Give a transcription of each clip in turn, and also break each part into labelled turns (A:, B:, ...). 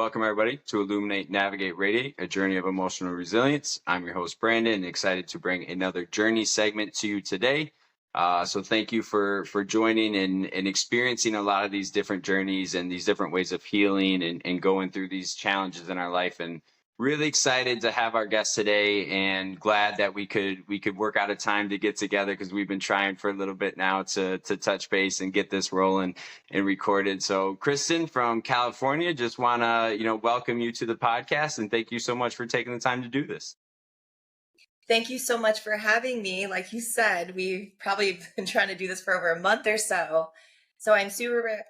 A: welcome everybody to Illuminate, Navigate, Radiate, a journey of emotional resilience. I'm your host, Brandon, and excited to bring another journey segment to you today. So thank you for joining and experiencing a lot of these different journeys and these different ways of healing and going through these challenges in our life. And really excited to have our guest today, and glad that we could work out a time to get together, because we've been trying for a little bit now to touch base and get this rolling and recorded. So Kristin from California, just want to welcome you to the podcast, and thank you so much for taking the time to do this.
B: Thank you so much for having me. Like you said, we've probably been trying to do this for over a month or so. So I'm super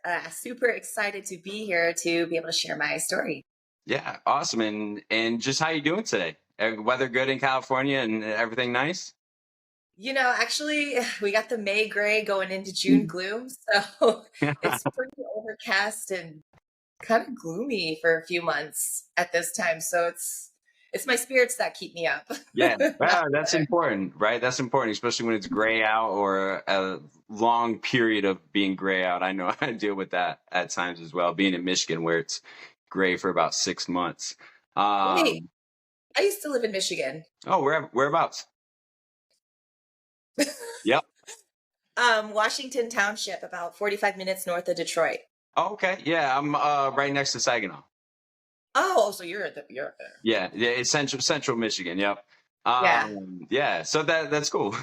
B: excited to be here to be able to share my story.
A: Yeah, awesome. And just how you doing today? Weather good in California and everything nice?
B: Actually, we got the May gray going into June gloom. So it's pretty overcast and kind of gloomy for a few months at this time. So it's my spirits that keep me up.
A: Yeah, well, that's important, right? That's important, especially when it's gray out or a long period of being gray out. I know I deal with that at times as well, being in Michigan where it's gray for about 6 months.
B: Wait, I used to live in Michigan.
A: Oh, whereabouts? Yep.
B: Washington Township, about 45 minutes north of Detroit.
A: Oh, okay. Yeah, I'm right next to Saginaw.
B: Oh, so you're there.
A: Yeah, it's central Michigan. Yep. Yeah. So that's cool.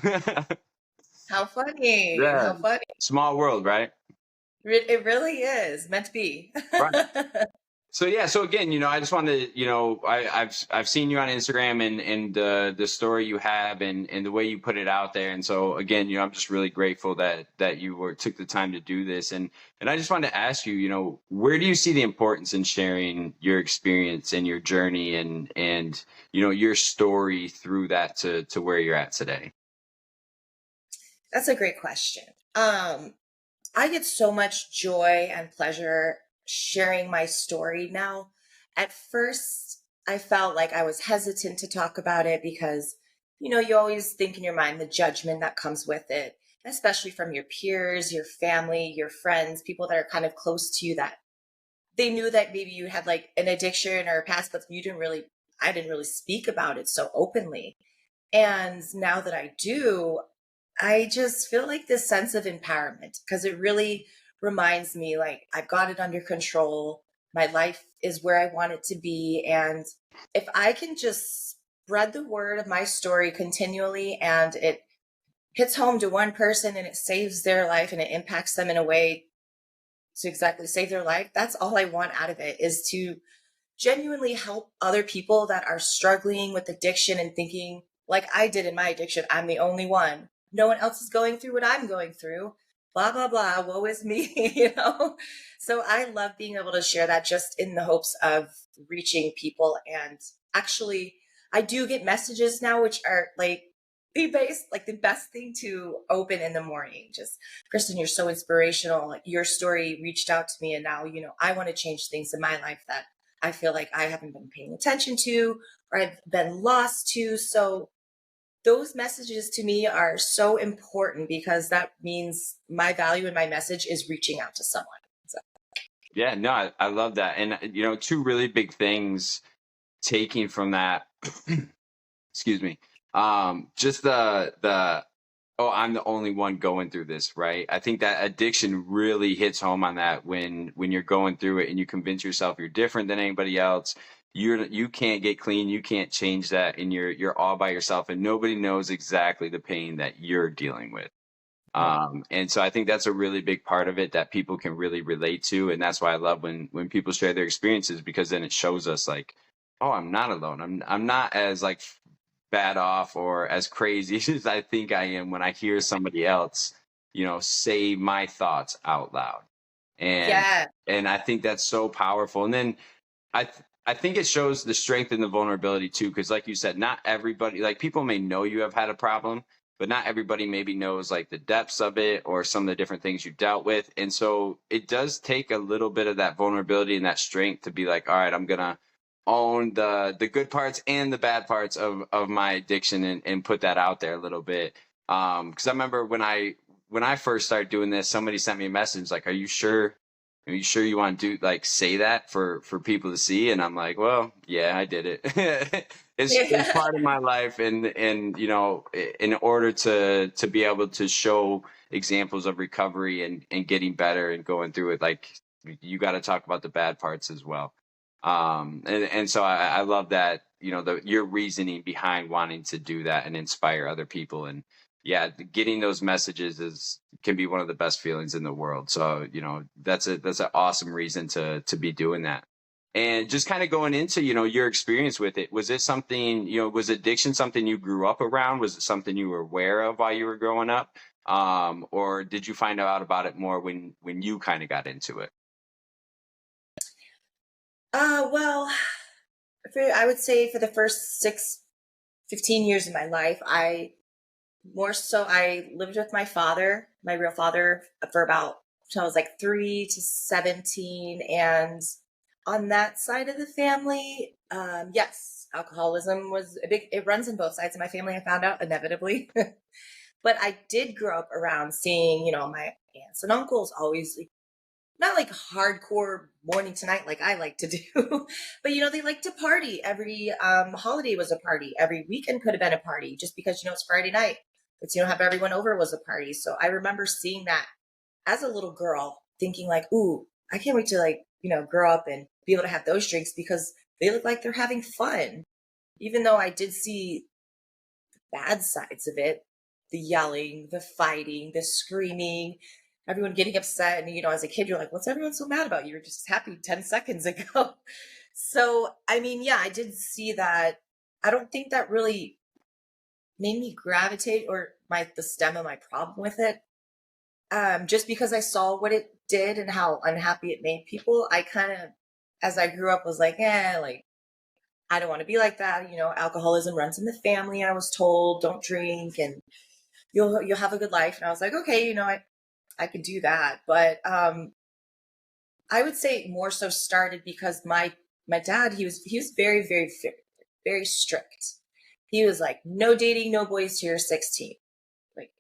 B: How funny.
A: Yeah.
B: How funny.
A: Small world, right?
B: It really is meant to be.
A: Right. So yeah, so again, I just wanted to, I've seen you on Instagram and the story you have and the way you put it out there. And so again, I'm just really grateful that you took the time to do this. And I just wanted to ask you, where do you see the importance in sharing your experience and your journey and your story through that to where you're at today?
B: That's a great question. I get so much joy and pleasure sharing my story now. At first, I felt like I was hesitant to talk about it because, you always think in your mind the judgment that comes with it, especially from your peers, your family, your friends, people that are kind of close to you, that they knew that maybe you had like an addiction or a past, but I didn't really speak about it so openly. And now that I do, I just feel like this sense of empowerment, because it really reminds me like I've got it under control. My life is where I want it to be. And if I can just spread the word of my story continually, and it hits home to one person and it saves their life and it impacts them in a way to exactly save their life, that's all I want out of it, is to genuinely help other people that are struggling with addiction and thinking like I did in my addiction, I'm the only one. No one else is going through what I'm going through. Blah, blah, blah. Woe is me, So I love being able to share that, just in the hopes of reaching people. And actually, I do get messages now, which are like the best thing to open in the morning. Just, Kristin, you're so inspirational. Your story reached out to me. And now, I want to change things in my life that I feel like I haven't been paying attention to, or I've been lost to. So those messages to me are so important, because that means my value and my message is reaching out to someone. So.
A: Yeah, no, I love that. And, two really big things taking from that, excuse me, just oh, I'm the only one going through this, right? I think that addiction really hits home on that when you're going through it and you convince yourself you're different than anybody else. You can't get clean. You can't change that. And you're all by yourself, and nobody knows exactly the pain that you're dealing with. And so I think that's a really big part of it that people can really relate to. And that's why I love when people share their experiences, because then it shows us like, oh, I'm not alone. I'm not as like bad off or as crazy as I think I am when I hear somebody else, say my thoughts out loud. And I think that's so powerful. And then I think it shows the strength and the vulnerability too, because like you said, not everybody, like people may know you have had a problem, but not everybody maybe knows like the depths of it or some of the different things you dealt with. And so it does take a little bit of that vulnerability and that strength to be like, all right, I'm gonna own the good parts and the bad parts of my addiction and put that out there a little bit. Because I remember when I first started doing this, somebody sent me a message like, are you sure are you sure you want to do like say that for people to see? And I'm like, well, yeah, I did it. It's
B: Yeah.
A: part of my life, and you know, in order to be able to show examples of recovery and getting better and going through it, like you got to talk about the bad parts as well. And so I love that, you know, your reasoning behind wanting to do that and inspire other people. And yeah, getting those messages can be one of the best feelings in the world. So, you know, that's an awesome reason to be doing that. And just kind of going into, you know, your experience with it, was it something, you know, was addiction something you grew up around? Was it something you were aware of while you were growing up? Or did you find out about it more when you kind of got into it?
B: Well, I would say for the first 15 years of my life, I lived with my father, my real father, for about till I was like 3 to 17. And on that side of the family, yes, alcoholism was a big, it runs in both sides of my family, I found out inevitably. But I did grow up around seeing, my aunts and uncles always not like hardcore morning to night like I like to do, but they like to party. Every holiday was a party. Every weekend could have been a party just because it's Friday night. But have everyone over was a party. So I remember seeing that as a little girl, thinking like, ooh, I can't wait to grow up and be able to have those drinks because they look like they're having fun. Even though I did see bad sides of it, the yelling, the fighting, the screaming, everyone getting upset. And, as a kid, you're like, what's everyone so mad about? You were just happy 10 seconds ago. So, I mean, yeah, I did see that. I don't think that really made me gravitate or the stem of my problem with it. Just because I saw what it did and how unhappy it made people, I kind of, as I grew up, was like, I don't want to be like that. Alcoholism runs in the family. I was told, don't drink and you'll have a good life. And I was like, okay, I could do that. But I would say more so started because my dad, he was very, very, very, very strict. He was like, no dating, no boys till you're 16. Like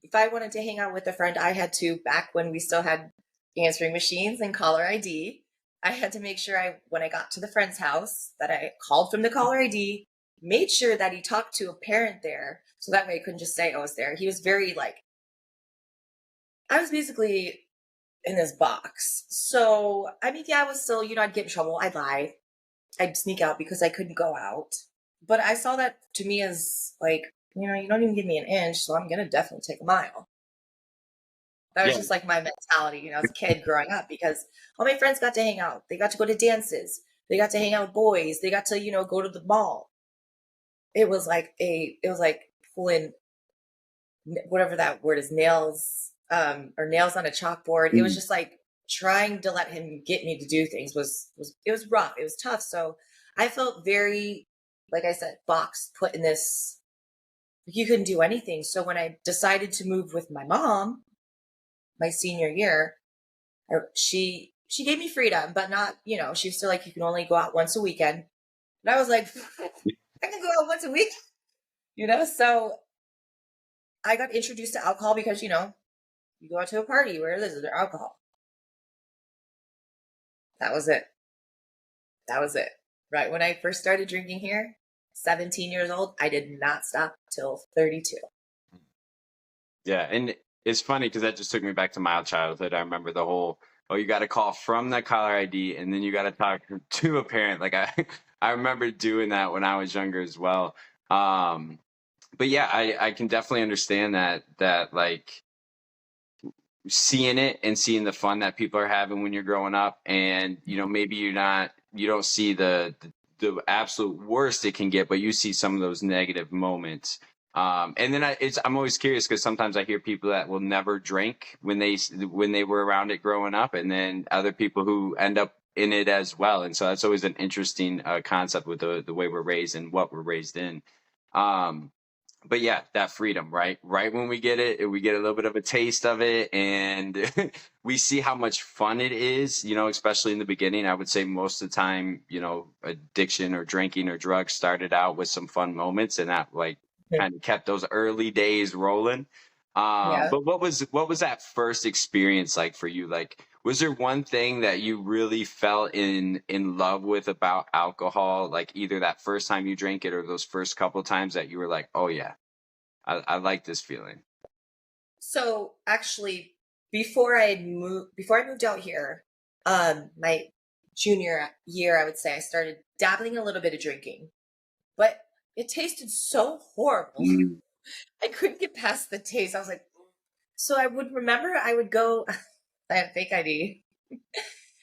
B: if I wanted to hang out with a friend, I had to, back when we still had answering machines and caller ID, I had to make sure when I got to the friend's house, that I called from the caller ID, made sure that he talked to a parent there. So that way I couldn't just say I was there. He was very I was basically in this box. So, I mean, yeah, I was still, I'd get in trouble. I'd lie. I'd sneak out because I couldn't go out. But I saw that to me as you don't even give me an inch, so I'm going to definitely take a mile. That was
A: Yeah.
B: just my mentality, as a kid growing up, because all my friends got to hang out. They got to go to dances. They got to hang out with boys. They got to, go to the mall. It was like pulling whatever that word is, nails, or nails on a chalkboard. It was
A: Mm.
B: just like trying to let him get me to do things it was rough. It was tough. So I felt very, like I said, boxed, put in this, you couldn't do anything. So when I decided to move with my mom, my senior year, she gave me freedom, but not, she was still like, you can only go out once a weekend. And I was like, I can go out once a week, so I got introduced to alcohol because, you go out to a party where there's alcohol. That was it. That was it. Right when I first started drinking here, 17 years old, I did not stop till 32.
A: Yeah, and it's funny because that just took me back to my childhood. I remember the whole, oh, you got to call from the caller ID, and then you got to talk to a parent. Like I remember doing that when I was younger as well. Um, but yeah, I can definitely understand that like seeing it and seeing the fun that people are having when you're growing up, and maybe you don't see the absolute worst it can get, but you see some of those negative moments. And then I'm always curious because sometimes I hear people that will never drink when they were around it growing up, and then other people who end up in it as well. And so that's always an interesting concept with the way we're raised and what we're raised in. Um, but yeah, that freedom, right? Right when we get it, we get a little bit of a taste of it, and we see how much fun it is, especially in the beginning. I would say most of the time, addiction or drinking or drugs started out with some fun moments, and that kind of kept those early days rolling.
B: Yeah.
A: But what was that first experience like for you? Like, was there one thing that you really fell in love with about alcohol? Like either that first time you drank it or those first couple times that you were like, oh yeah, I like this feeling.
B: So actually, before I moved out here, my junior year, I would say I started dabbling a little bit of drinking, but it tasted so horrible.
A: Mm.
B: I couldn't get past the taste. I was like, so I would remember I would go, I had fake ID.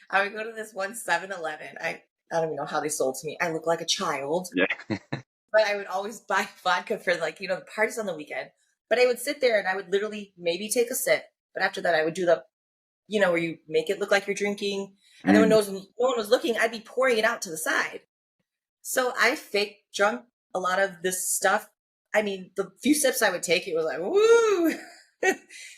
B: I would go to this one 7-Eleven. I don't even know how they sold to me. I look like a child,
A: Yeah.
B: but I would always buy vodka for like, the parties on the weekend. But I would sit there and I would literally maybe take a sip. But after that, I would do where you make it look like you're drinking. And then when
A: Mm.
B: no one was looking, I'd be pouring it out to the side. So I fake drunk a lot of this stuff. I mean, the few sips I would take, it was like, woo.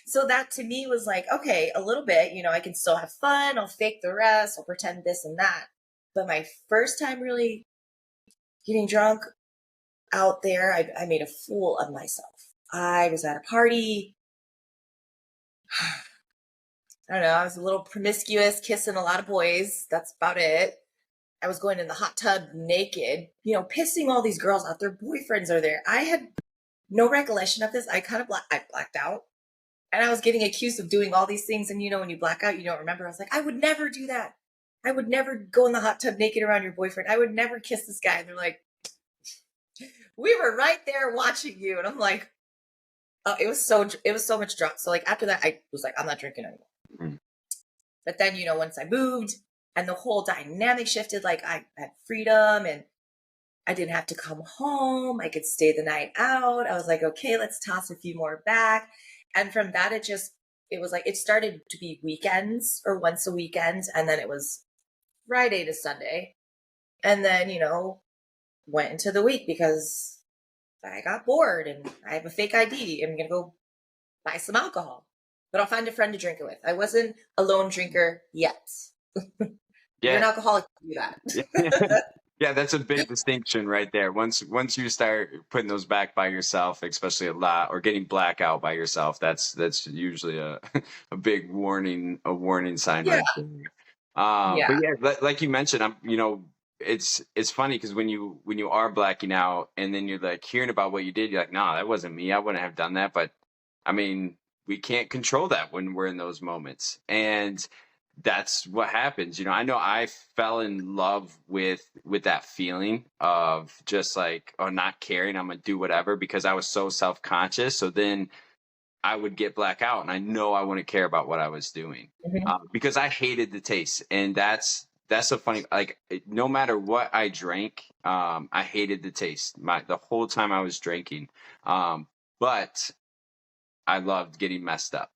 B: So that to me was like, okay, a little bit, I can still have fun. I'll fake the rest. I'll pretend this and that. But my first time really getting drunk out there, I made a fool of myself. I was at a party. I don't know. I was a little promiscuous, kissing a lot of boys. That's about it. I was going in the hot tub naked, pissing all these girls out. Their boyfriends are there. I had no recollection of this. I kind of I blacked out. And I was getting accused of doing all these things. And when you black out, you don't remember. I was like, I would never do that. I would never go in the hot tub naked around your boyfriend. I would never kiss this guy. And they're like, we were right there watching you. And I'm like, oh, it was so much drunk. So like after that, I was like, I'm not drinking anymore.
A: Mm.
B: But then, once I moved and the whole dynamic shifted, like I had freedom and I didn't have to come home. I could stay the night out. I was like, okay, let's toss a few more back. And from that, it was like, it started to be weekends or once a weekend. And then it was Friday to Sunday. And then, went into the week because I got bored and I have a fake ID. I'm going to go buy some alcohol, but I'll find a friend to drink it with. I wasn't a lone drinker yet. You're an
A: Yeah.
B: alcoholic, do that.
A: Yeah, that's a big distinction right there. Once you start putting those back by yourself, especially a lot, or getting blackout by yourself, that's usually a big warning sign
B: Yeah.
A: right there. But
B: Yeah.
A: yeah, like you mentioned, it's funny because when you are blacking out and then you're like hearing about what you did, you're like, nah, that wasn't me. I wouldn't have done that. But I mean, we can't control that when we're in those moments, and that's what happens. I know I fell in love with that feeling of just like, oh, not caring, I'm gonna do whatever, because I was so self-conscious. So then I would get blackout and I know I wouldn't care about what I was doing,
B: Mhm.
A: because I hated the taste. And that's a funny, like, no matter what I drank, I hated the taste the whole time I was drinking. But I loved getting messed up.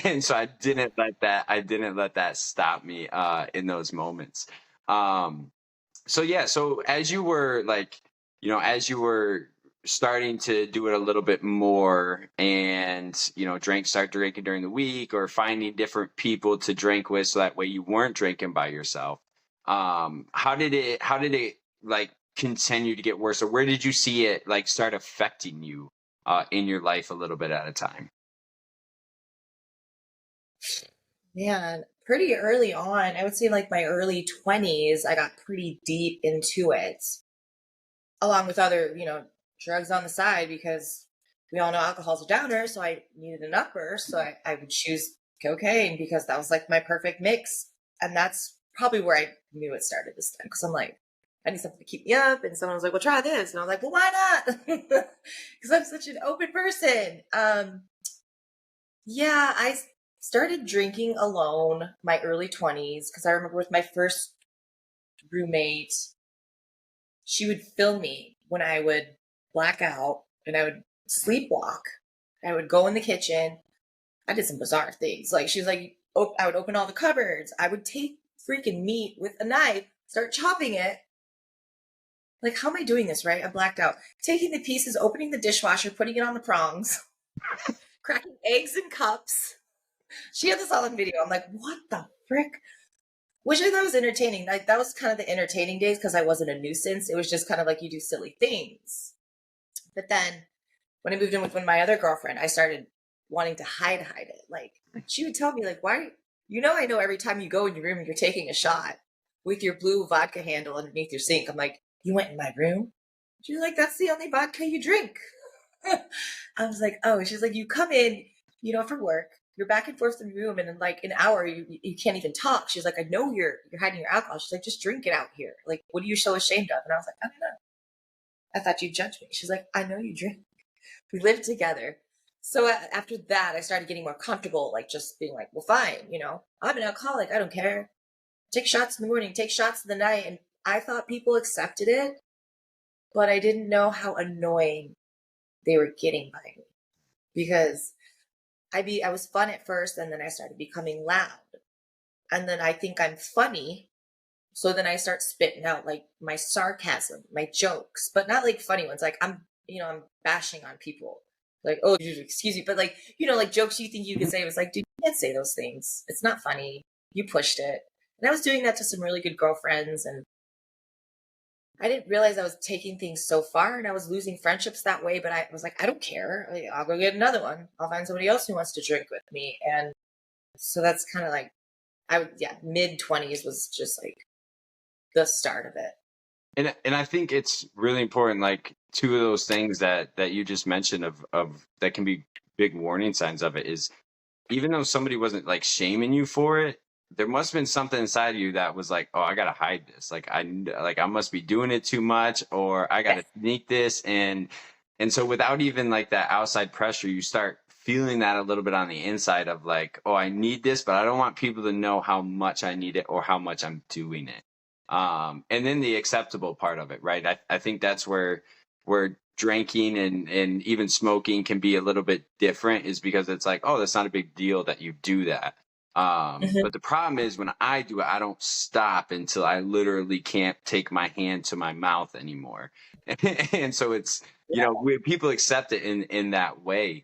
A: And so I didn't let that stop me in those moments. So yeah, so as you were like, as you were starting to do it a little bit more and, start drinking during the week or finding different people to drink with so that way you weren't drinking by yourself. How did it like continue to get worse, or where did you see it like start affecting you in your life a little bit at a time?
B: Man, pretty early on, I would say like my early 20s, I got pretty deep into it, along with other, drugs on the side because we all know alcohol's a downer. So I needed an upper. So I would choose cocaine because that was like my perfect mix. And that's probably where I knew it started this time because I'm like, I need something to keep me up. And someone was like, well, try this. And I was like, well, why not? Because I'm such an open person. Yeah, I started drinking alone my early 20s because I remember with my first roommate, she would film me when I would black out and I would sleepwalk. I would go in the kitchen. I did some bizarre things. Like she was like, I would open all the cupboards. I would take freaking meat with a knife, start chopping it. Like, how am I doing this, right? I blacked out. Taking the pieces, opening the dishwasher, putting it on the prongs, cracking eggs in cups. She had this all on video. I'm like, what the frick? Which I thought was entertaining. Like that was kind of the entertaining days because I wasn't a nuisance. It was just kind of like you do silly things. But then when I moved in with my other girlfriend, I started wanting to hide it. Like she would tell me like, why, I know every time you go in your room and you're taking a shot with your blue vodka handle underneath your sink. I'm like, you went in my room? She's like, that's the only vodka you drink. I was like, oh, she's like, you come in, for work, you're back and forth in the room, and in like an hour, you can't even talk. She's like, I know you're hiding your alcohol. She's like, just drink it out here. Like, what are you so ashamed of? And I was like, I don't know. I thought you'd judge me. She's like, I know you drink. We lived together. So after that, I started getting more comfortable, like just being like, well, fine, I'm an alcoholic. I don't care. Take shots in the morning, take shots in the night. And I thought people accepted it, but I didn't know how annoying they were getting by me, because I was fun at first, and then I started becoming loud. And then I think I'm funny. So then I start spitting out like my sarcasm, my jokes, but not like funny ones. Like I'm bashing on people. Like, oh, excuse me. But like, like jokes you think you could say. It was like, dude, you can't say those things. It's not funny. You pushed it. And I was doing that to some really good girlfriends. And I didn't realize I was taking things so far, and I was losing friendships that way. But I was like, I don't care. I'll go get another one. I'll find somebody else who wants to drink with me. And so that's kind of like, mid-20s was just like the start of it.
A: And I think it's really important, like two of those things that you just mentioned of that can be big warning signs of it is, even though somebody wasn't like shaming you for it, there must have been something inside of you that was like, oh, I gotta hide this. Like I must be doing it too much, or I gotta sneak this. And so without even like that outside pressure, you start feeling that a little bit on the inside of like, oh, I need this, but I don't want people to know how much I need it or how much I'm doing it. And then the acceptable part of it, right? I think that's where drinking and even smoking can be a little bit different, is because it's like, oh, that's not a big deal that you do that. But the problem is when I do it, I don't stop until I literally can't take my hand to my mouth anymore. And so it's, people accept it in that way.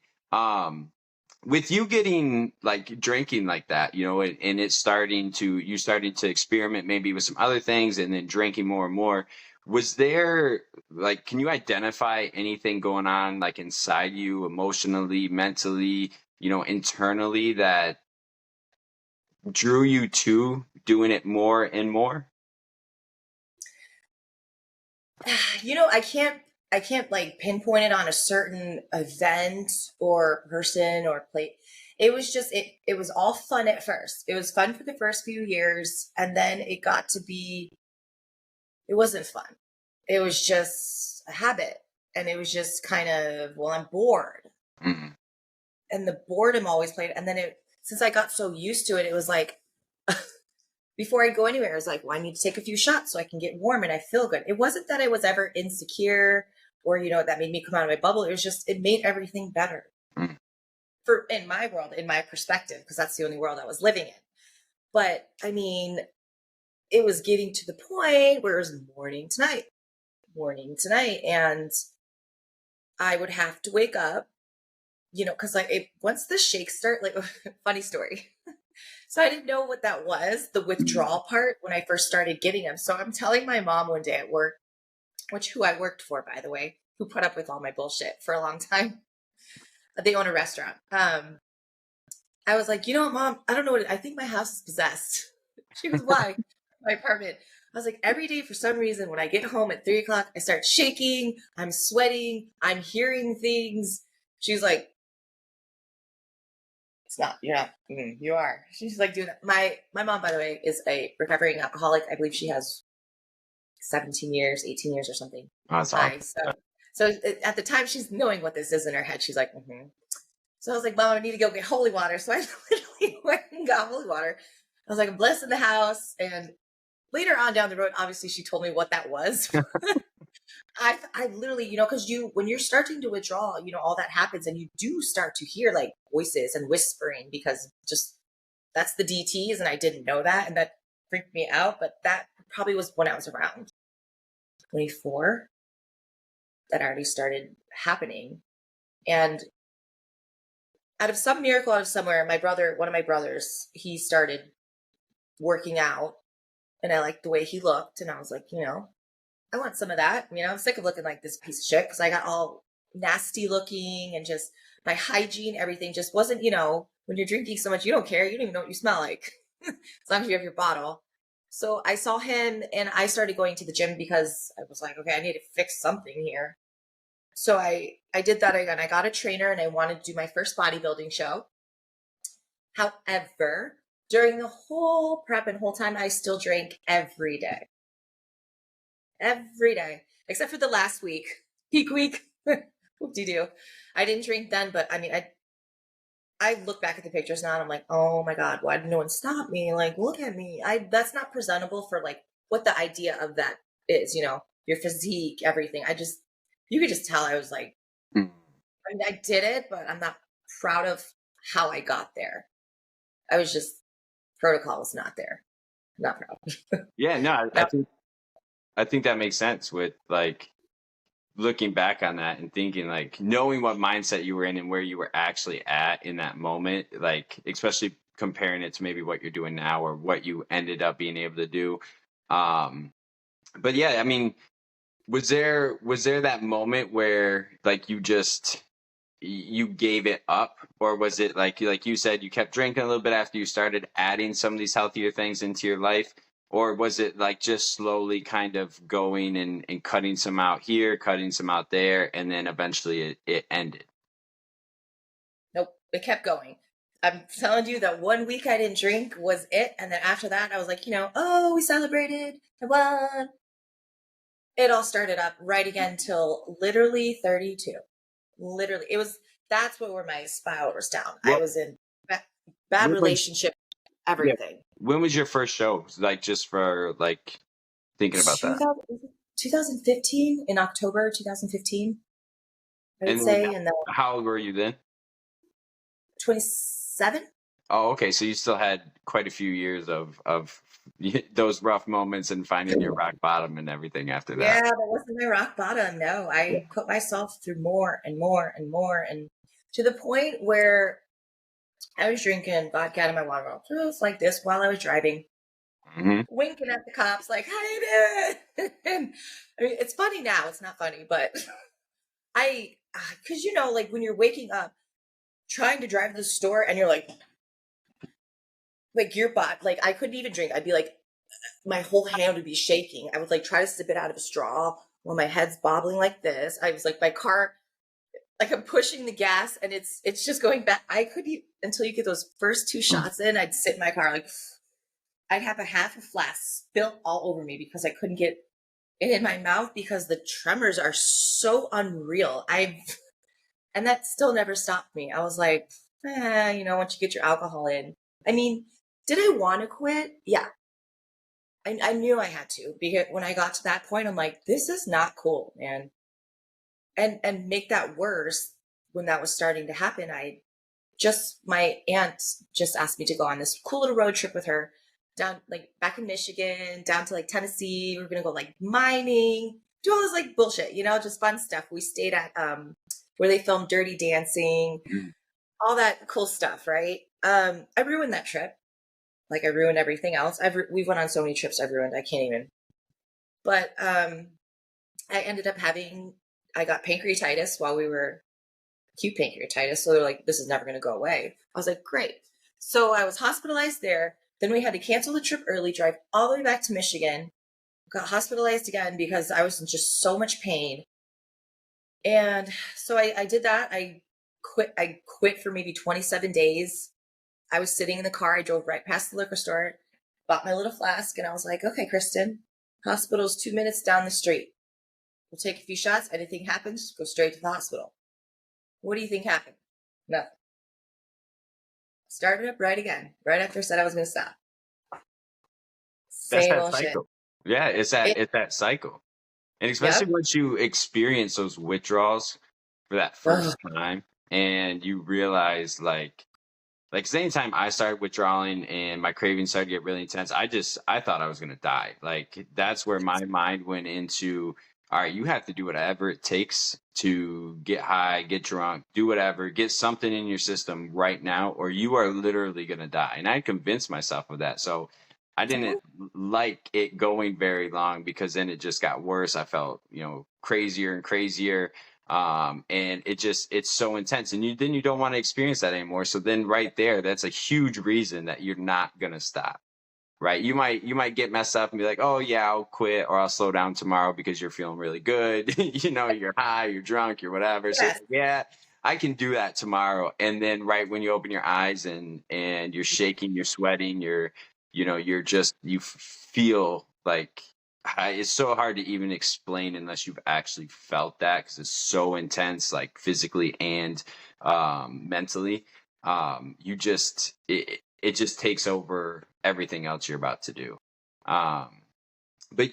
A: With you getting like drinking like that, and you starting to experiment maybe with some other things and then drinking more and more, was there like, can you identify anything going on like inside you emotionally, mentally, internally, that drew you to doing it more and more?
B: I can't like pinpoint it on a certain event or person or place. It was just it was all fun at first. It was fun for the first few years, and then it got to be, it wasn't fun. It was just a habit, and it was just kind of, well, I'm bored.
A: Mm-hmm.
B: And the boredom always played, and then since I got so used to it, it was like before I go anywhere, I was like, well, I need to take a few shots so I can get warm and I feel good. It wasn't that I was ever insecure or, that made me come out of my bubble. It was just, it made everything better in my world, in my perspective, because that's the only world I was living in. But I mean, it was getting to the point where it was morning to night. And I would have to wake up, because like once the shakes start, like funny story. So I didn't know what that was, the withdrawal part, when I first started getting them. So I'm telling my mom one day at work, who I worked for, by the way, who put up with all my bullshit for a long time. They own a restaurant. I was like, Mom, I don't know I think my house is possessed. She goes, why? My apartment. I was like, every day for some reason, when I get home at 3:00, I start shaking, I'm sweating, I'm hearing things. She's like, it's not, you are. She's like doing that. My mom, by the way, is a recovering alcoholic. I believe she has 17 years, 18 years or something.
A: That's awesome.
B: So at the time she's knowing what this is in her head, she's like, So I was like, Mom, I need to go get holy water. So I literally went and got holy water. I was like, I'm blessed in the house. And later on down the road, obviously she told me what that was. I literally, because when you're starting to withdraw, all that happens, and you do start to hear like voices and whispering, because just that's the DTs, and I didn't know that, and that freaked me out. But that probably was when I was around 24 that already started happening. And out of some miracle, out of somewhere, one of my brothers, he started working out, and I liked the way he looked, and I was like, I want some of that. I'm sick of looking like this piece of shit, because I got all nasty looking and just my hygiene, everything just wasn't, when you're drinking so much, you don't care. You don't even know what you smell like as long as you have your bottle. So I saw him and I started going to the gym because I was like, okay, I need to fix something here. So I did that again. I got a trainer and I wanted to do my first bodybuilding show. However, during the whole prep and whole time, I still drank every day, except for the last week, peak week. Whoop-de-doo. I didn't drink then, but I mean, I look back at the pictures now and I'm like, oh my God, why did no one stop me? Like, look at me. That's not presentable for like what the idea of that is, your physique, everything. You could just tell I was like,
A: Mm.
B: I mean, I did it, but I'm not proud of how I got there. I was just, protocol was not there. Not proud.
A: Yeah, no, I think that makes sense with like looking back on that and thinking like knowing what mindset you were in and where you were actually at in that moment, like especially comparing it to maybe what you're doing now or what you ended up being able to do. But yeah, I mean, was there that moment where like you gave it up, or was it like you said you kept drinking a little bit after you started adding some of these healthier things into your life, or was it like just slowly kind of going and cutting some out here, cutting some out there, and then eventually it ended?
B: Nope, it kept going. I'm telling you that 1 week I didn't drink was it. And then after that, I was like, oh, we celebrated. I won. It all started up right again till literally 32. Literally, that's what were my spirals down. I
A: Well,
B: was in bad
A: when was
B: relationship,
A: yeah,
B: everything.
A: when was your first show? Like just for like thinking about that.
B: 2015, in October 2015, I would
A: And then
B: say, and then
A: how old were you then?
B: 27.
A: Oh, okay. So you still had quite a few years of those rough moments and finding your rock bottom and everything after
B: Yeah,
A: that.
B: that wasn't my rock bottom. No,
A: Yeah.
B: I put myself through more and more and more, and to the point where I was drinking vodka out of my water bottle just like this while I was driving,
A: Hmm.
B: winking at the cops like, "How you doing?" And, I mean, it's funny now. It's not funny, but because like when you're waking up, trying to drive to the store, and you're like your butt, like I couldn't even drink. I'd be like, my whole hand would be shaking. I would like try to sip it out of a straw while my head's bobbling like this. I was like, my car, like I'm pushing the gas and it's just going back. I couldn't until you get those first two shots in. I'd sit in my car like I'd have a half a flask spilt all over me because I couldn't get it in my mouth because the tremors are so unreal. And that still never stopped me. I was like, once you get your alcohol in. I mean, did I want to quit? Yeah. I knew I had to, because when I got to that point, I'm like, this is not cool, man. And make that worse, when that was starting to happen, my aunt just asked me to go on this cool little road trip with her down, like back in Michigan, down to like Tennessee. We are going to go like mining, do all this like bullshit, just fun stuff. We stayed at, where they filmed Dirty Dancing, all that cool stuff. Right. I ruined that trip. Like I ruined everything else. We've went on so many trips I've ruined. I can't even. But I ended up I got pancreatitis while we were acute pancreatitis. So they're like, this is never going to go away. I was like, great. So I was hospitalized there. Then we had to cancel the trip early, drive all the way back to Michigan, got hospitalized again because I was in just so much pain. And so I did that. I quit for maybe 27 days. I was sitting in the car. I drove right past the liquor store, bought my little flask, and I was like, okay, Kristin, hospital's 2 minutes down the street. We'll take a few shots. Anything happens, go straight to the hospital. What do you think happened? Nothing. Started up right again, right after I said I was going to stop.
A: That's
B: Same
A: that
B: old shit.
A: cycle. Yeah, it's that cycle. And especially
B: Yep.
A: once you experience those withdrawals for that first time and you realize like 'cause anytime I started withdrawing and my cravings started to get really intense, I thought I was gonna die. Like that's where my mind went into, all right, you have to do whatever it takes to get high, get drunk, do whatever, get something in your system right now, or you are literally gonna die. And I convinced myself of that. So I didn't like it going very long because then it just got worse. I felt, crazier and crazier. And it's so intense, and then you don't want to experience that anymore. So then right there, that's a huge reason that you're not going to stop. Right. You might get messed up and be like, oh yeah, I'll quit or I'll slow down tomorrow because you're feeling really good. You're high, you're drunk, you're whatever. So
B: Yes.
A: yeah, I can do that tomorrow. And then right when you open your eyes and you're shaking, you're sweating, you feel like it's so hard to even explain unless you've actually felt that, because it's so intense, like physically and mentally. It just takes over everything else you're about to do. Um, but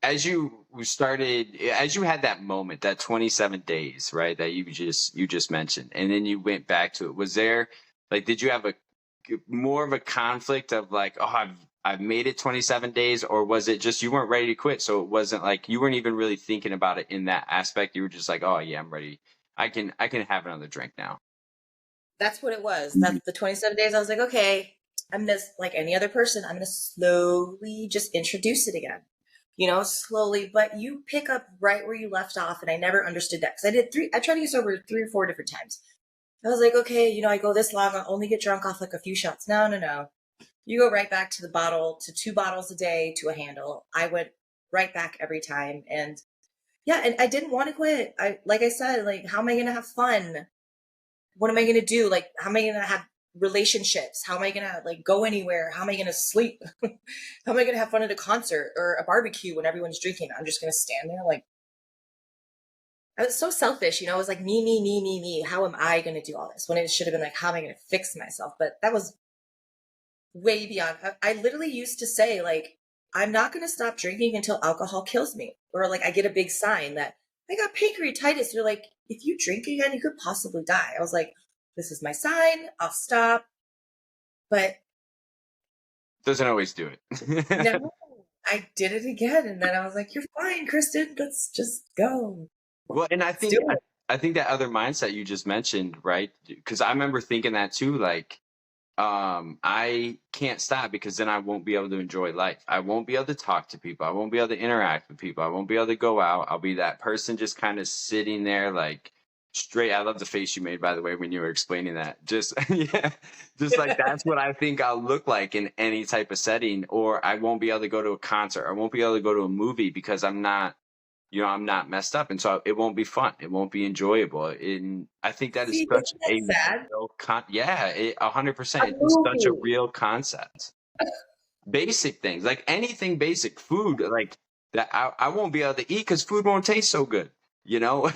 A: as you had that moment, that 27 days, right, that you just mentioned, and then you went back to it. Was there, like, did you have a more of a conflict of like, oh, I've made it 27 days, or was it just you weren't ready to quit? So it wasn't like you weren't even really thinking about it in that aspect. You were just like, oh yeah, I'm ready. I can have another drink now.
B: That's what it was. That's the 27 days. I was like, okay, I'm just like any other person. I'm going to slowly just introduce it again, slowly. But you pick up right where you left off. And I never understood that because I tried to get sober 3 or 4 different times. I was like, okay, I go this long. I'll only get drunk off like a few shots. No, no, no. You go right back to the bottle, to 2 bottles a day, to a handle. I went right back every time. And yeah, and I didn't want to quit. Like I said, like, how am I going to have fun? What am I going to do? Like, how am I going to have relationships? How am I going to like go anywhere? How am I going to sleep? How am I going to have fun at a concert or a barbecue when everyone's drinking? I'm just going to stand there. Like, I was so selfish, it was like me, me, me, me, me. How am I going to do all this? When it should have been like, how am I going to fix myself? But that was way beyond. I literally used to say like, I'm not going to stop drinking until alcohol kills me. Or like I get a big sign that I got pancreatitis. They're like, if you drink again, you could possibly die. I was like, this is my sign. I'll stop. But
A: Doesn't always do it.
B: no, I did it again. And then I was like, you're fine, Kristin. Let's just go.
A: Well, and I
B: Let's do
A: think I,
B: it.
A: I think that other mindset you just mentioned, right? Because I remember thinking that too, like, I can't stop because then I won't be able to enjoy life. I won't be able to talk to people. I won't be able to interact with people. I won't be able to go out. I'll be that person just kind of sitting there like straight. I love the face you made, by the way, when you were explaining that. Just yeah, just like that's what I think I'll look like in any type of setting. Or I won't be able to go to a concert. I won't be able to go to a movie because I'm not messed up, and so it won't be fun. It won't be enjoyable. And I think that is
B: See,
A: such
B: isn't that
A: a
B: sad?
A: real 100%.
B: A
A: It is such a
B: movie.
A: real concept. Basic things, like anything basic, food, like that. I won't be able to eat because food won't taste so good. You know,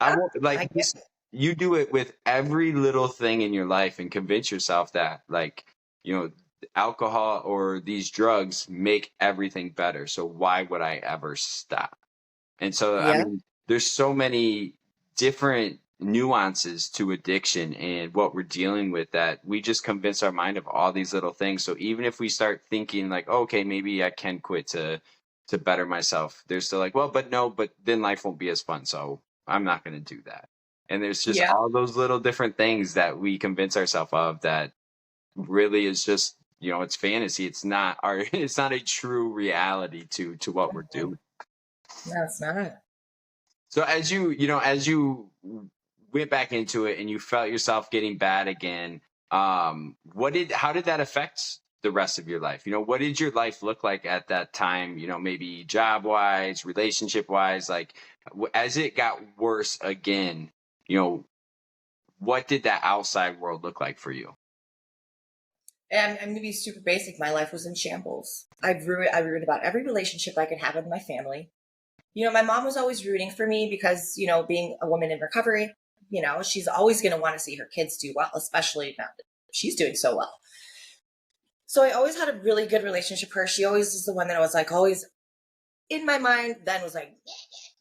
A: I
B: Yeah,
A: won't
B: I
A: like
B: get
A: this. You do it with every little thing in your life and convince yourself that, like, you know, alcohol or these drugs make everything better. So why would I ever stop? And so, I
B: Yeah.
A: mean, there's so many different nuances to addiction and what we're dealing with that we just convince our mind of all these little things. So even if we start thinking like, oh, okay, maybe I can quit to better myself, they're still like, well, but no, but then life won't be as fun. So I'm not going to do that. And there's just
B: Yeah.
A: all those little different things that we convince ourselves of that really is just, it's fantasy. It's not our, it's not a true reality to what we're doing.
B: No, it's not.
A: So as you went back into it and you felt yourself getting bad again, how did that affect the rest of your life? What did your life look like at that time? Maybe job wise, relationship wise, like as it got worse again, you know, what did that outside world look like for you?
B: And I'm gonna be super basic. My life was in shambles. I ruined about every relationship I could have with my family. My mom was always rooting for me because, being a woman in recovery, she's always gonna want to see her kids do well, especially now that she's doing so well. So I always had a really good relationship with her. She always is the one that I was like always in my mind then was like, yeah,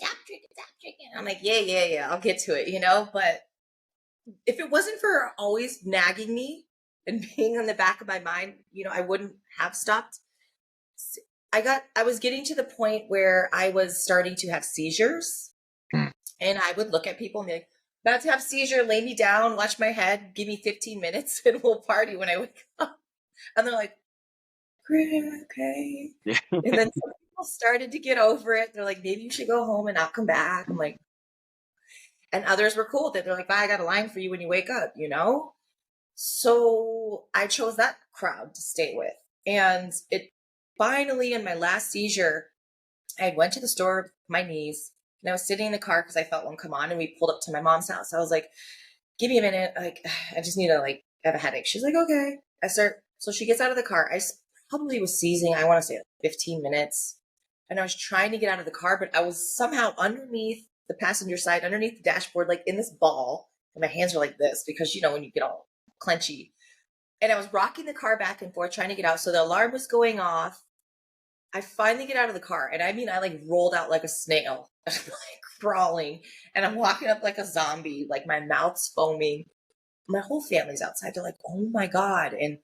B: yeah, stop drinking, stop drinking. I'm like, yeah, yeah, yeah, I'll get to it. But if it wasn't for her always nagging me and being in the back of my mind, I wouldn't have stopped. I was getting to the point where I was starting to have seizures,
A: Hmm.
B: and I would look at people and be like, about to have seizure, lay me down, watch my head, give me 15 minutes and we'll party when I wake up. And they're like, okay.
A: Yeah.
B: And then some people started to get over it. They're like, maybe you should go home and not come back. I'm like, And others were cool with it. They're like, I got a line for you when you wake up, you know? So I chose that crowd to stay with. And it finally, in my last seizure, I went to the store with my niece and I was sitting in the car because I felt one come on, and we pulled up to my mom's house. I was like, give me a minute. Like, I just need to like have a headache. She's like, okay. So she gets out of the car. Probably was seizing, I want to say 15 minutes. And I was trying to get out of the car, but I was somehow underneath the passenger side, underneath the dashboard, like in this ball. And my hands were like this because, you know, when you get all clenchy. And I was rocking the car back and forth trying to get out. So the alarm was going off. I finally get out of the car. And I mean, I like rolled out like a snail, like crawling. And I'm walking up like a zombie, like my mouth's foaming. My whole family's outside. They're like, oh my God. And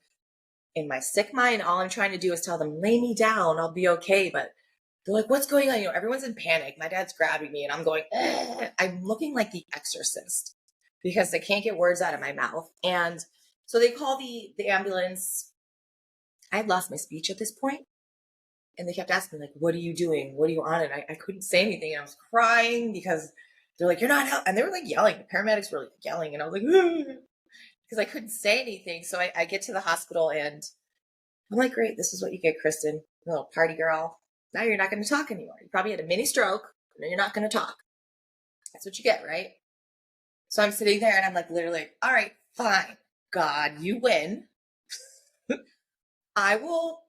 B: in my sick mind, all I'm trying to do is tell them, lay me down, I'll be okay. But they're like, what's going on? You know, everyone's in panic. My dad's grabbing me and I'm going, I'm looking like the exorcist because I can't get words out of my mouth. And so they call the ambulance. I had lost my speech at this point, and they kept asking me, like, what are you doing? What are you on? And I couldn't say anything. And I was crying because they're like, you're not helping. And they were like yelling. The paramedics were like yelling. And I was like, because I couldn't say anything. So I get to the hospital and I'm like, great, this is what you get, Kristin, little party girl. Now you're not going to talk anymore. You probably had a mini stroke. Now you're not going to talk. That's what you get, right? So I'm sitting there and I'm like, literally, all right, fine. God, you win. I will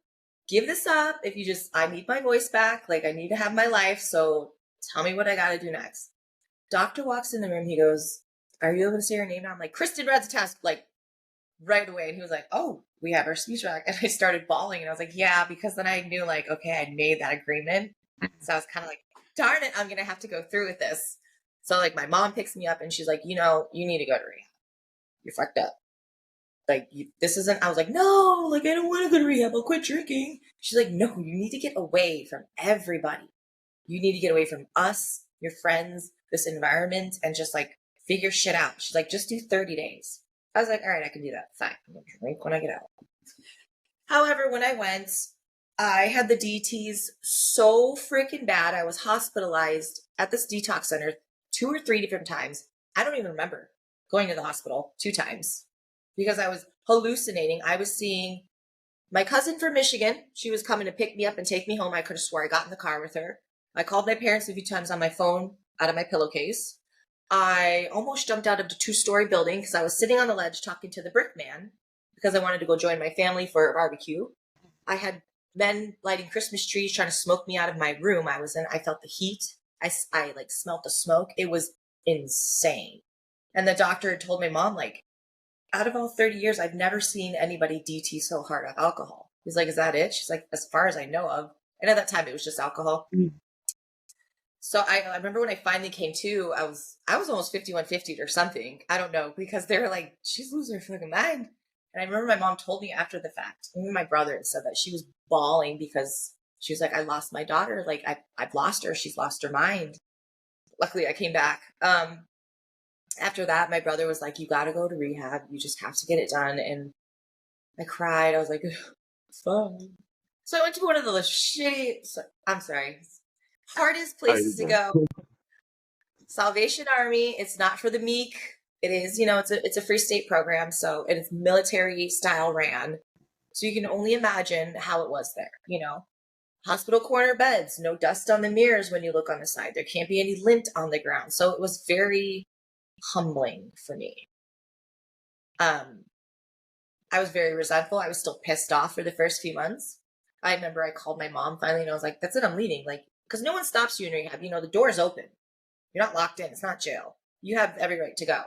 B: give this up if you just, I need my voice back. Like, I need to have my life. So tell me what I got to do next. Doctor walks in the room. He goes, are you able to say your name now? I'm like, Kristin Radzitowski, like right away. And he was like, oh, we have our speech back. And I started bawling. And I was like, yeah, because then I knew like, okay, I made that agreement. So I was kind of like, darn it, I'm going to have to go through with this. So like my mom picks me up and she's like, you know, you need to go to rehab. You're fucked up. Like, this isn't, I was like, no, like, I don't want to go to rehab. I'll quit drinking. She's like, no, you need to get away from everybody. You need to get away from us, your friends, this environment, and just like figure shit out. She's like, just do 30 days. I was like, all right, I can do that. Fine. I'm going to drink when I get out. However, when I went, I had the DTs so freaking bad. I was hospitalized at this detox center 2 or 3 different times. I don't even remember going to the hospital 2 times because I was hallucinating. I was seeing my cousin from Michigan. She was coming to pick me up and take me home. I could have swore I got in the car with her. I called my parents a few times on my phone out of my pillowcase. I almost jumped out of the 2-story building because I was sitting on the ledge talking to the brick man because I wanted to go join my family for a barbecue. I had men lighting Christmas trees trying to smoke me out of my room I was in. I felt the heat. I like smelled the smoke. It was insane. And the doctor had told my mom, like, out of all 30 years, I've never seen anybody DT so hard on alcohol. He's like, is that it? She's like, as far as I know of. And at that time, it was just alcohol. Mm. So I remember when I finally came to, I was almost 5150 or something. I don't know, because they were like, she's losing her fucking mind. And I remember my mom told me after the fact, even my brother had said that she was bawling because she was like, I lost my daughter. Like, I've lost her. She's lost her mind. Luckily, I came back. After that, my brother was like, you got to go to rehab. You just have to get it done. And I cried. I was like, it's fine. So I went to one of the hardest places to go. Salvation Army. It's not for the meek. It is, you know, it's a free state program. So it is military style ran. So you can only imagine how it was there, you know. Hospital corner beds, no dust on the mirrors when you look on the side. There can't be any lint on the ground. So it was very humbling for me. I was very resentful. I was still pissed off for the first few months. I remember I called my mom finally and I was like, that's it, I'm leaving. Like, because no one stops you in rehab. You know, the door is open. You're not locked in. It's not jail. You have every right to go.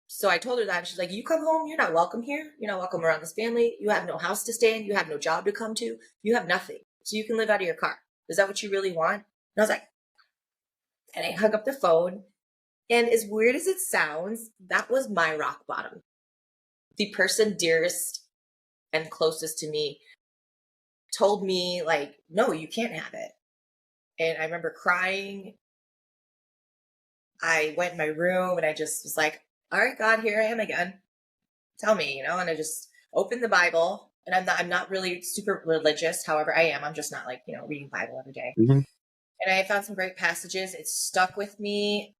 B: So I told her that and she's like, you come home, you're not welcome here. You're not welcome around this family. You have no house to stay in. You have no job to come to. You have nothing. So you can live out of your car. Is that what you really want? And I was like, and I hung up the phone. And as weird as it sounds, that was my rock bottom. The person dearest and closest to me told me, like, no, you can't have it. And I remember crying. I went in my room and I just was like, all right, God, here I am again. Tell me, you know, and I just opened the Bible. And I'm not really super religious. However, I am. I'm just not like, you know, reading Bible every day. Mm-hmm. And I found some great passages. It stuck with me.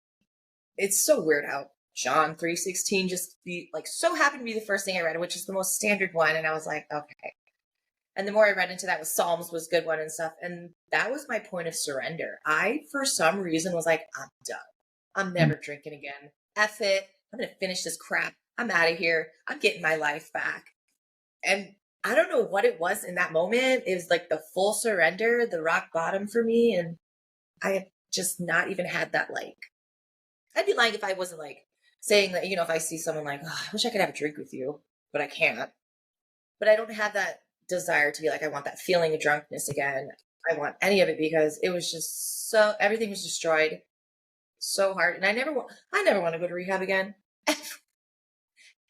B: it's so weird how John 3:16 just be like so happened to be the first thing I read, which is the most standard one. And I was like, okay. And the more I read into that, was Psalms was a good one and stuff. And that was my point of surrender. I, for some reason, was like, I'm done. I'm never drinking again. F it. I'm going to finish this crap. I'm out of here. I'm getting my life back. And I don't know what it was in that moment. It was like the full surrender, the rock bottom for me. And I had just not even had that, like, I'd be lying if I wasn't like saying that, if I see someone like, oh, I wish I could have a drink with you, but I can't. But I don't have that desire to be like, I want that feeling of drunkenness again. I want any of it because it was just everything was destroyed so hard. And I never want to go to rehab again.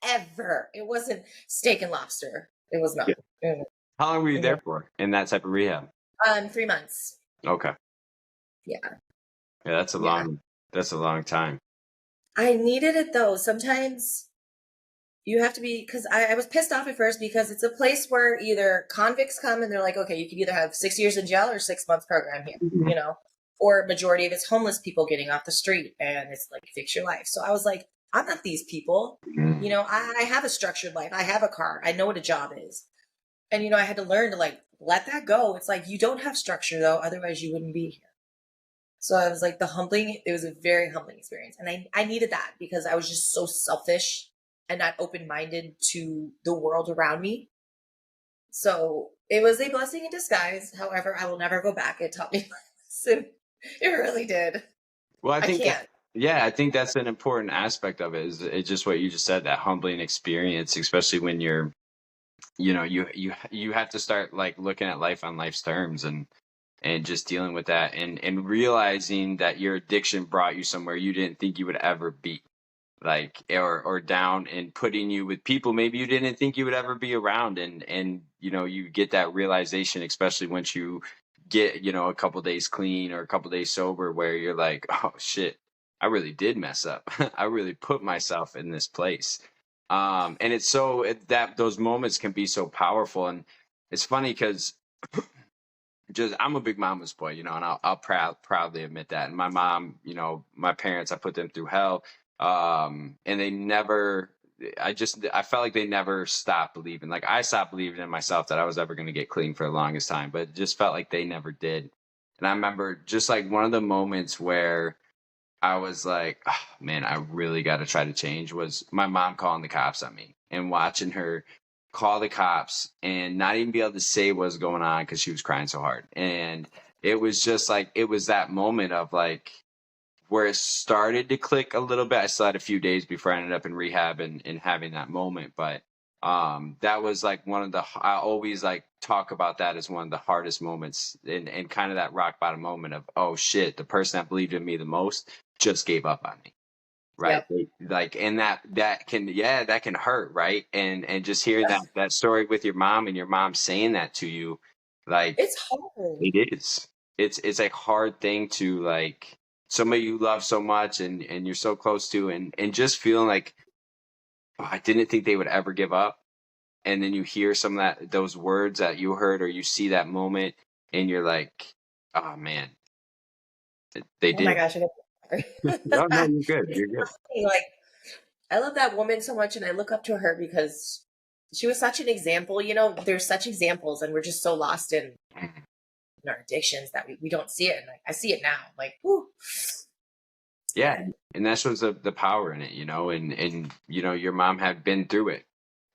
B: Ever. It wasn't steak and lobster. It was not.
A: Yeah. How long were you there for in that type of rehab?
B: 3 months.
A: Okay.
B: Yeah.
A: Yeah, that's a long time.
B: I needed it though. Sometimes you have to be, because I was pissed off at first because it's a place where either convicts come and they're like, okay, you can either have 6 years in jail or 6 months program here, or majority of it's homeless people getting off the street and it's like, fix your life. So I was like, I'm not these people. I have a structured life. I have a car. I know what a job is. And, I had to learn to like, let that go. It's like, you don't have structure though. Otherwise you wouldn't be here. So I was like, it was a very humbling experience. And I needed that because I was just so selfish and not open-minded to the world around me. So it was a blessing in disguise. However, I will never go back. It taught me my lesson. It really did.
A: Well, I
B: can't.
A: I think that's an important aspect of it. It's just what you just said, that humbling experience, especially when you're, you have to start like looking at life on life's terms and just dealing with that and realizing that your addiction brought you somewhere you didn't think you would ever be, like, or down, and putting you with people maybe you didn't think you would ever be around. And you get that realization, especially once you get, a couple days clean or a couple days sober, where you're like, oh shit, I really did mess up. I really put myself in this place. And it's that those moments can be so powerful. And it's funny because I'm a big mama's boy, and I'll proudly admit that. And my mom, my parents, I put them through hell. And they never, I felt like they never stopped believing. Like, I stopped believing in myself that I was ever going to get clean for the longest time, but it just felt like they never did. And I remember just like one of the moments where I was like, oh, man, I really got to try to change, was my mom calling the cops on me and watching her call the cops and not even be able to say what was going on because she was crying so hard. And it was just like, it was that moment of like, where it started to click a little bit. I still had a few days before I ended up in rehab and having that moment. But that was like I always like talk about that as one of the hardest moments, and kind of that rock bottom moment of, oh shit, the person that believed in me the most just gave up on me. Right.
B: Yep.
A: Like, and that can hurt. Right. And just hearing that story with your mom, and your mom saying that to you, like,
B: It's hard.
A: it is. It's a hard thing to, like, somebody you love so much and you're so close to, and just feeling like, oh, I didn't think they would ever give up. And then you hear some of those words that you heard, or you see that moment, and you're like, oh man, they
B: Oh
A: did.
B: my gosh.
A: No, you're good. You're good.
B: Like, I love that woman so much, and I look up to her because she was such an example. There's such examples, and we're just so lost in our addictions that we don't see it. And I see it now. Like, whoo.
A: Yeah. And that shows the power in it, and your mom had been through it,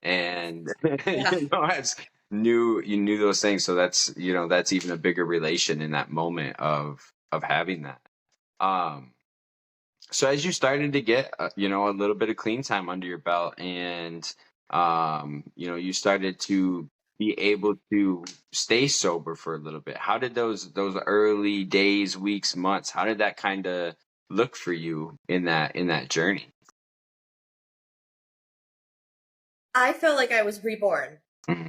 A: and
B: Yeah.
A: you knew those things. So that's even a bigger relation in that moment of having that. So as you started to get, a little bit of clean time under your belt, and, you started to be able to stay sober for a little bit. How did those early days, weeks, months, how did that kind of look for you in that journey?
B: I felt like I was reborn.
A: Mm-hmm.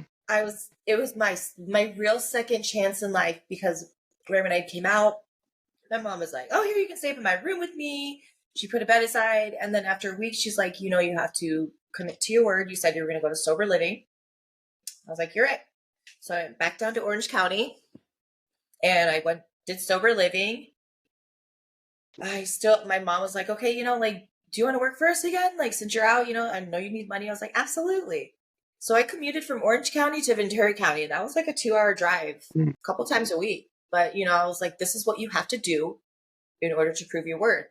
B: It was my real second chance in life, because when I came out, my mom was like, oh, here, you can stay up in my room with me. She put a bed aside. And then after a week, she's like, you have to commit to your word. You said you were going to go to sober living. I was like, you're right. So I went back down to Orange County, and I did sober living. my mom was like, okay, like, do you want to work for us again? Like, since you're out, I know you need money. I was like, absolutely. So I commuted from Orange County to Ventura County. And that was like a 2-hour drive
A: Mm.
B: a couple times a week. But, I was like, this is what you have to do in order to prove your worth.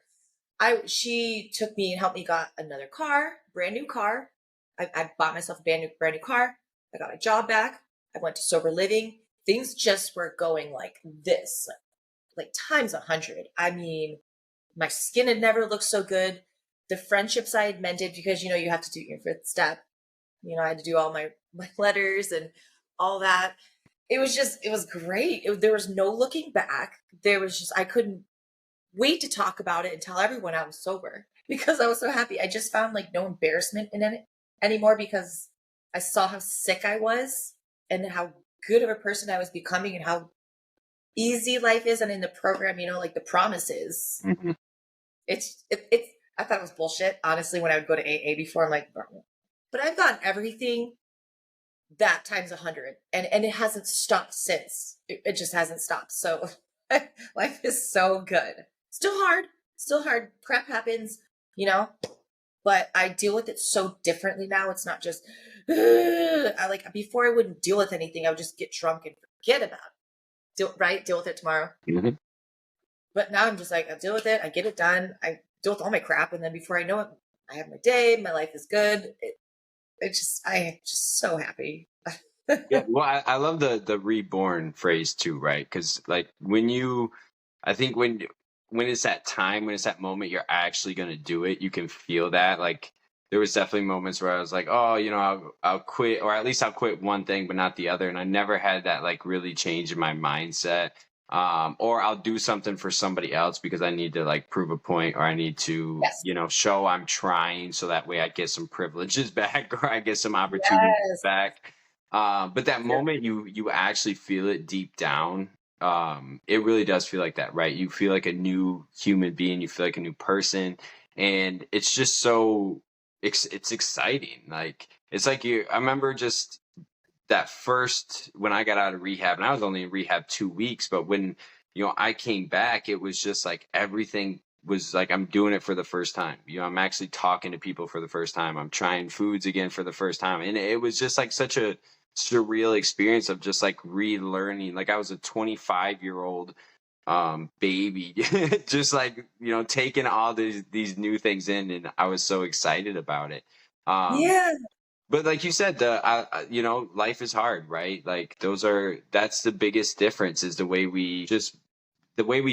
B: She took me and helped me got another car, brand new car. I bought myself a brand new car. I got my job back. I went to sober living. Things just were going like this, like times 100. I mean, my skin had never looked so good. The friendships I had mended, because you have to do your fifth step. I had to do all my letters and all that. It was great. There was no looking back. There was just, I couldn't wait to talk about it and tell everyone I was sober because I was so happy. I just found like no embarrassment in it anymore because I saw how sick I was and how good of a person I was becoming and how easy life is. And in the program, like the promises,
A: Mhm.
B: it's, I thought it was bullshit. Honestly, when I would go to AA before, I'm like, bro. But I've gotten everything that times 100 and it hasn't stopped since. It just hasn't stopped. So life is so good. Still hard. Crap happens, you know, but I deal with it so differently now. It's not just, I like, before I wouldn't deal with anything. I would just get drunk and forget about it. Deal with it tomorrow.
A: Mhm.
B: But now I'm just like, I deal with it. I get it done. I deal with all my crap. And then before I know it, I have my day. My life is good. I'm just so happy.
A: Yeah, well, I love the reborn phrase too, right? Because like I think when it's that time, when it's that moment, you're actually gonna do it. You can feel that. Like there was definitely moments where I was like, oh, I'll quit, or at least I'll quit one thing, but not the other. And I never had that like really change in my mindset. Or I'll do something for somebody else because I need to like prove a point, or I need to,
B: Yes.
A: show I'm trying, so that way I get some privileges back, or I get some opportunities
B: Yes.
A: back. But that
B: Yep.
A: moment you actually feel it deep down, it really does feel like that, right? You feel like a new human being, you feel like a new person, and it's just so it's exciting. Like it's like I remember just that first when I got out of rehab, and I was only in rehab 2 weeks, but when I came back, it was just like everything was like I'm doing it for the first time. I'm actually talking to people for the first time. I'm trying foods again for the first time, and it was just like such a surreal experience of just like relearning. Like I was a 25-year-old baby, just like taking all these new things in, and I was so excited about it. Um,
B: Yeah.
A: but like you said, life is hard, right? Like that's the biggest difference is the way we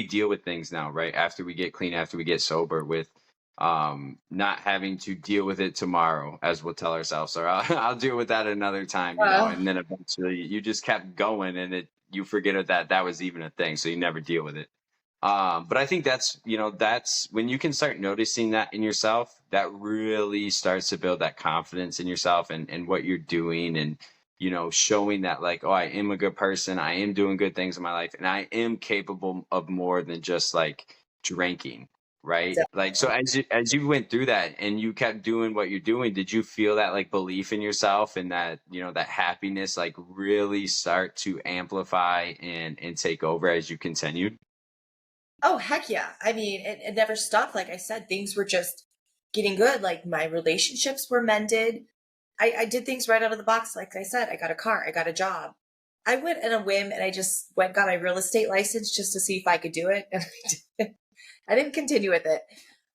A: deal with things now, right? After we get clean, after we get sober, with not having to deal with it tomorrow, as we'll tell ourselves, or I'll deal with that another time,
B: Well,
A: and then eventually you just kept going, and you forget that was even a thing, so you never deal with it. But I think that's when you can start noticing that in yourself, that really starts to build that confidence in yourself and what you're doing, and showing that like, oh, I am a good person, I am doing good things in my life, and I am capable of more than just like drinking, right? Like, so
B: definitely.
A: as you went through that and you kept doing what you're doing, did you feel that like belief in yourself and that that happiness like really start to amplify and take over as you continued?
B: Oh, heck yeah. I mean, it never stopped. Like I said, things were just getting good. Like my relationships were mended. I did things right out of the box. Like I said, I got a car, I got a job. I went in a whim and I just went got my real estate license just to see if I could do it. And I didn't continue with it.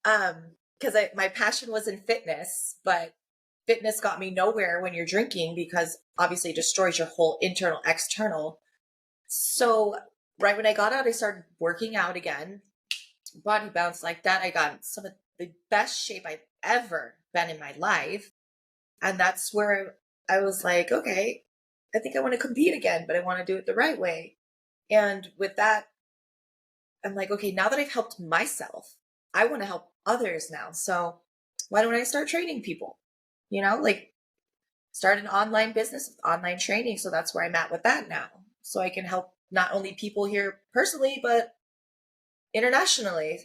B: Because my passion was in fitness, but fitness got me nowhere when you're drinking because obviously it destroys your whole internal, external. So right when I got out, I started working out again, body bounce like that. I got in some of the best shape I've ever been in my life. And that's where I was like, okay, I think I want to compete again, but I want to do it the right way. And with that, I'm like, okay, now that I've helped myself, I want to help others now. So why don't I start training people? Like start an online business, online training. So that's where I'm at with that now. So I can help not only people here personally, but internationally.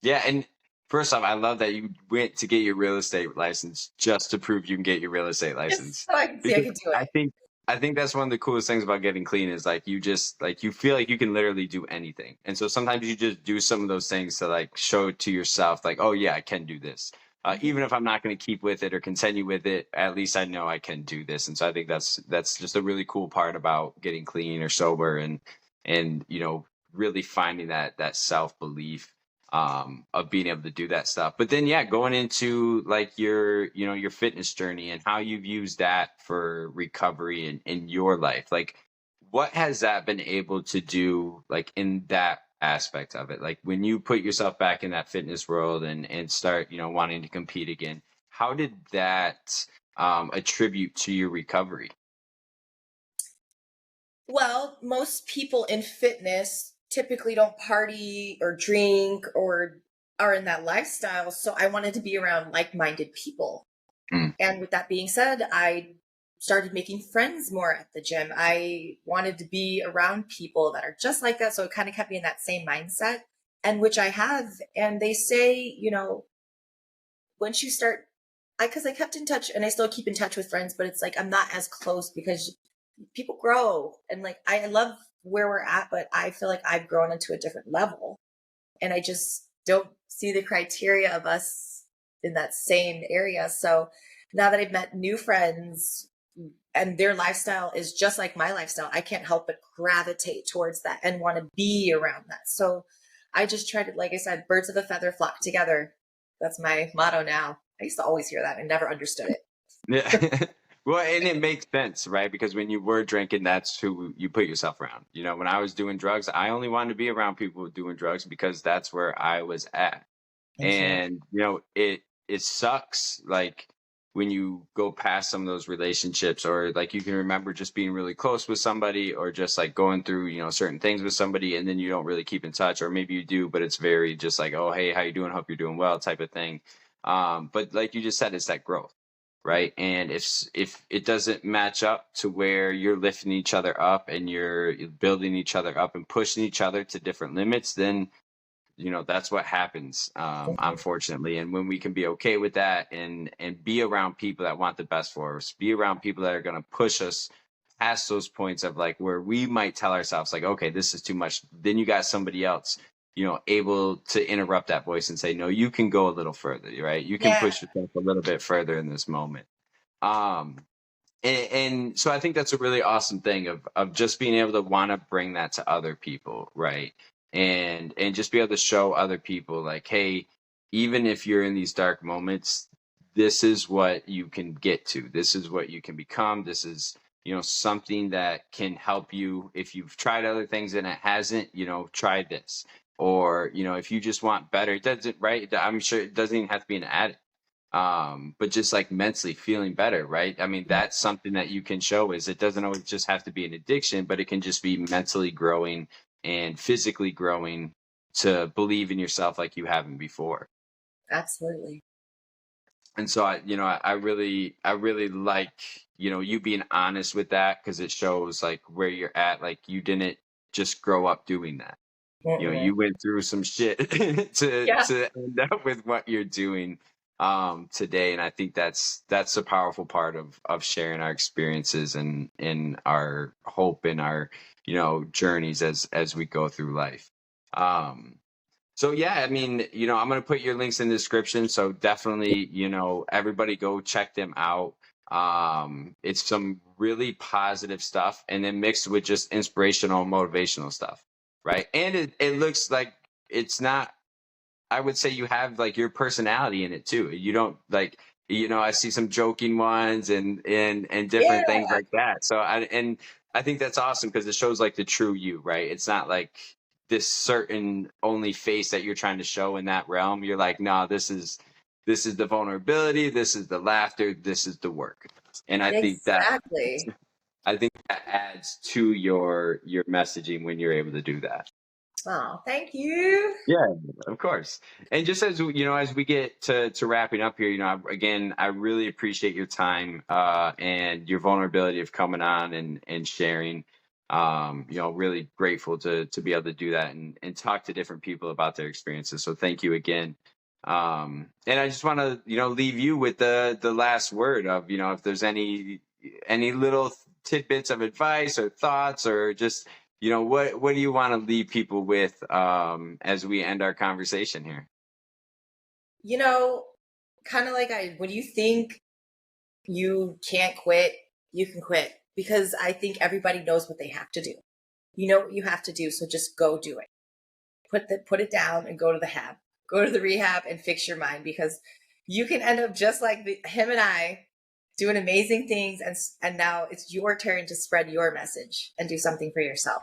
A: Yeah, and first off, I love that you went to get your real estate license just to prove you can get your real estate
B: Just
A: license.
B: so I can see I
A: Because
B: can do
A: I
B: it.
A: think I think that's one of the coolest things about getting clean is like you just like you feel like you can literally do anything. And so sometimes you just do some of those things to like show to yourself like, oh yeah, I can do this.
B: Mhm.
A: Even if I'm not going to keep with it or continue with it, at least I know I can do this. And so I think that's just a really cool part about getting clean or sober and really finding that self belief of being able to do that stuff. But then yeah, going into like your fitness journey and how you've used that for recovery in your life. Like what has that been able to do like in that aspect of it? Like when you put yourself back in that fitness world and start, wanting to compete again, how did that attribute to your recovery?
B: Well, most people in fitness typically don't party or drink or are in that lifestyle. So I wanted to be around like minded people.
A: Mm,
B: And with that being said, I started making friends more at the gym. I wanted to be around people that are just like that. So it kind of kept me in that same mindset, and which I have. And they say, once you start, because I kept in touch and I still keep in touch with friends, but it's like I'm not as close because people grow. And like I love where we're at, but I feel like I've grown into a different level. And I just don't see the criteria of us in that same area. So now that I've met new friends and their lifestyle is just like my lifestyle, I can't help but gravitate towards that and want to be around that. So I just try to, like I said, birds of a feather flock together. That's my motto now. I used to always hear that and never understood it.
A: yeah. Well, and it makes sense, right? Because when you were drinking, that's who you put yourself around. When I was doing drugs, I only wanted to be around people doing drugs because that's where I was at.
B: Mhm.
A: And it sucks like when you go past some of those relationships, or like you can remember just being really close with somebody, or just like going through certain things with somebody, and then you don't really keep in touch, or maybe you do but it's very just like, oh hey, how you doing, hope you're doing well type of thing. But like you just said, it's that growth, right? And if it doesn't match up to where you're lifting each other up and you're building each other up and pushing each other to different limits, then that's what happens,
B: Mhm.
A: unfortunately. And when we can be okay with that and be around people that want the best for us, be around people that are going to push us past those points of like where we might tell ourselves like, okay, this is too much, then you got somebody else able to interrupt that voice and say, no, you can go a little further, right? You can
B: Yeah.
A: push yourself a little bit further in this moment. um and so I think that's a really awesome thing of just being able to want to bring that to other people, right? And just be able to show other people like, hey, even if you're in these dark moments, this is what you can get to. This is what you can become. This is, something that can help you. If you've tried other things and it hasn't, try this. Or, if you just want better, it doesn't, right? I'm sure it doesn't even have to be an addict, but just like mentally feeling better, right? I mean, that's something that you can show. Is it doesn't always just have to be an addiction, but it can just be mentally growing and physically growing to believe in yourself like you haven't before.
B: Absolutely.
A: And so I really like, you being honest with that, because it shows like where you're at. Like you didn't just grow up doing that.
B: Mm-mm.
A: You went through some shit to
B: Yeah.
A: end up with what you're doing today. And I think that's a powerful part of sharing our experiences and our hope and our journeys as we go through life. um so yeah, I mean, I'm gonna put your links in the description. So definitely, everybody go check them out. It's some really positive stuff, and then mixed with just inspirational, motivational stuff, right? And it looks like it's not. I would say you have like your personality in it too. You don't like, I see some joking ones and
B: Yeah.
A: different things like that. So I think that's awesome because it shows like the true you, right? It's not like this certain only face that you're trying to show in that realm. You're like, no, this is the vulnerability, this is the laughter, this is the work. And
B: Exactly.
A: I think that adds to your messaging when you're able to do that.
B: Oh, thank you.
A: Yeah, of course. And just as we get to wrapping up here, again, I really appreciate your time and your vulnerability of coming on and sharing. Really grateful to be able to do that and talk to different people about their experiences. So thank you again. And I just want to leave you with the last word of if there's any little tidbits of advice or thoughts, or just, you know, what do you want to leave people with as we end our conversation here?
B: You know, kind of like when you think you can't quit, you can quit, because I think everybody knows what they have to do. You know what you have to do, so just go do it. Put it down and go to the go to the rehab and fix your mind, because you can end up just like him and I, doing amazing things, and now it's your turn to spread your message and do something for yourself.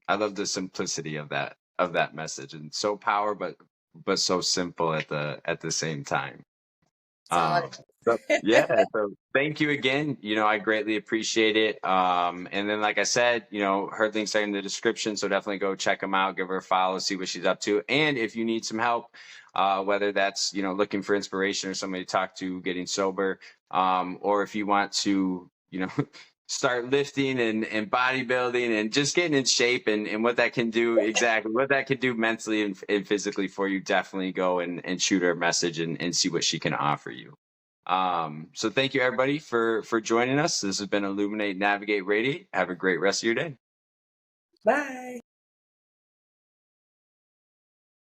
A: I love the simplicity of that message, and so power, but so simple at the same time.
B: That's all it
A: So, yeah,
B: is.
A: so thank you again. You know, I greatly appreciate it. And then, like I said, you know, her links are in the description, so definitely go check them out, give her a follow, see what she's up to. And if you need some help, whether that's, you know, looking for inspiration or somebody to talk to, getting sober, or if you want to, you know, start lifting and bodybuilding and just getting in shape, and what that can do, exactly what that can do mentally and physically for you, definitely go and shoot her a message and see what she can offer you. So thank you everybody for joining us. This has been Illuminate, Navigate, Radiate. Have a great rest of your day.
B: Bye.